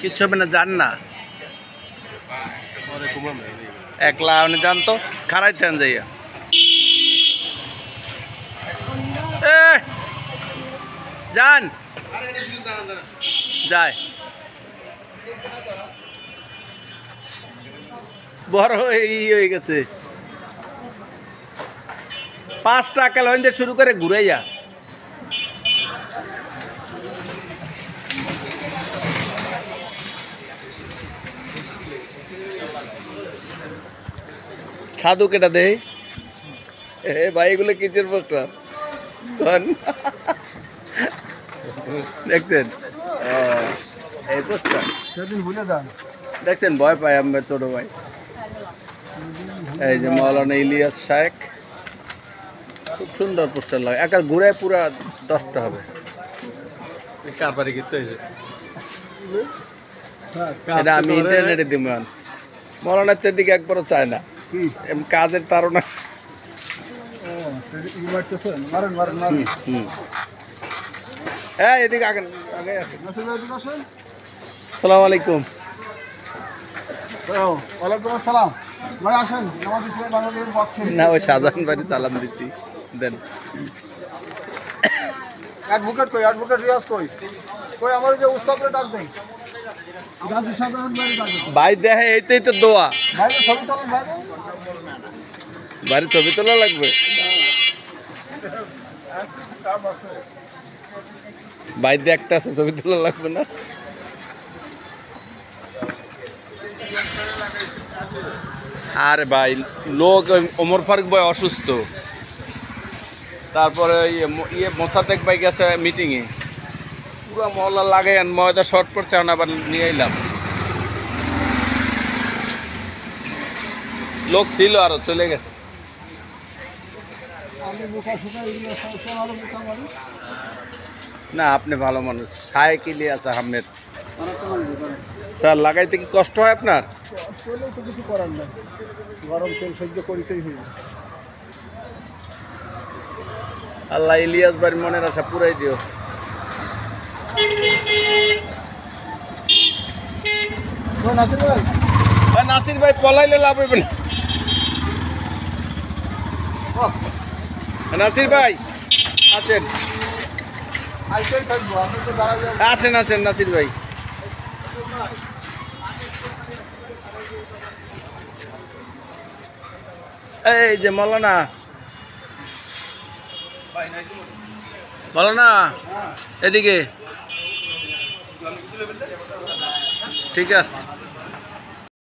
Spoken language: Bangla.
কিচ্ছু হবে না, যান না একলা আপনি যান তো, খারাইতেন যাইয়া যান যায় বড় হয়ে গেছে 5 টাকা লইতে শুরু করে ঘুরে যা। সাধু কেটা দে ভাই, এগুলো কিচের পোস্টার দেখছেন? এই পোস্টার দেখছেন, ভয় পাই আমার ছোট ভাই। এই যে মাওলানা ইলিয়াস শায়েখ, খুব সুন্দর পোস্টার লাগে, একার ঘুরায় পুরা 10টা হবে। এটা আমি ইন্টারনেটে দিব, মাওলানার দিকে একবারও চায় না, কাজের তারা হ্যাঁ এদিকে আগে আগে আসসালামু আলাইকুম। ওয়ালাইকুম আসসালাম ভাই, আসেন। না ওই সাধারণ বাড়ি সালাম দিচ্ছি, দেন। অ্যাডভোকেট কই? অ্যাডভোকেট রিয়াজ কই? কই আমার যে উস্তাদরে ডাক দেন। গাজী সাধারণ বাড়ি ডাক দেন। ভাই দেখে এইটাই তো দোয়া, ভাই ছবি তোলেন ভাই। বাড়ির ছবি তোলা লাগবে ভাই, দেখতে আছে ছবি তোলা লাগবে না। আরে ভাই লোক ওমর ফারুক ভাই অসুস্থ, তারপরে মোসাদ্দেক ভাই গেছে মিটিংয়ে, পুরো মহল্লা লাগাই ময়দা শর্ট পড়ছে, আবার নিয়ে এলাম। লোক ছিল আরো চলে গেছে। না আপনি ভালো মানুষ, শায়েখ ইলিয়াস আহমেদ। স্যার লাগাইতে কি কষ্ট হয় আপনার? তো কিছু করার নাই, গরম তেল সহ্য করিতেই হইবে। আল্লাহ ইলিয়াস ভাইয়ের মনের আশা পুরাই দিও। নাসির ভাই পলাইলে লাভ হবে না। নাসির ভাই আছেন? আসেন আসেন নাসির ভাই। এই যে মৌলানা, মৌলানা এদিকে, ঠিক আছে।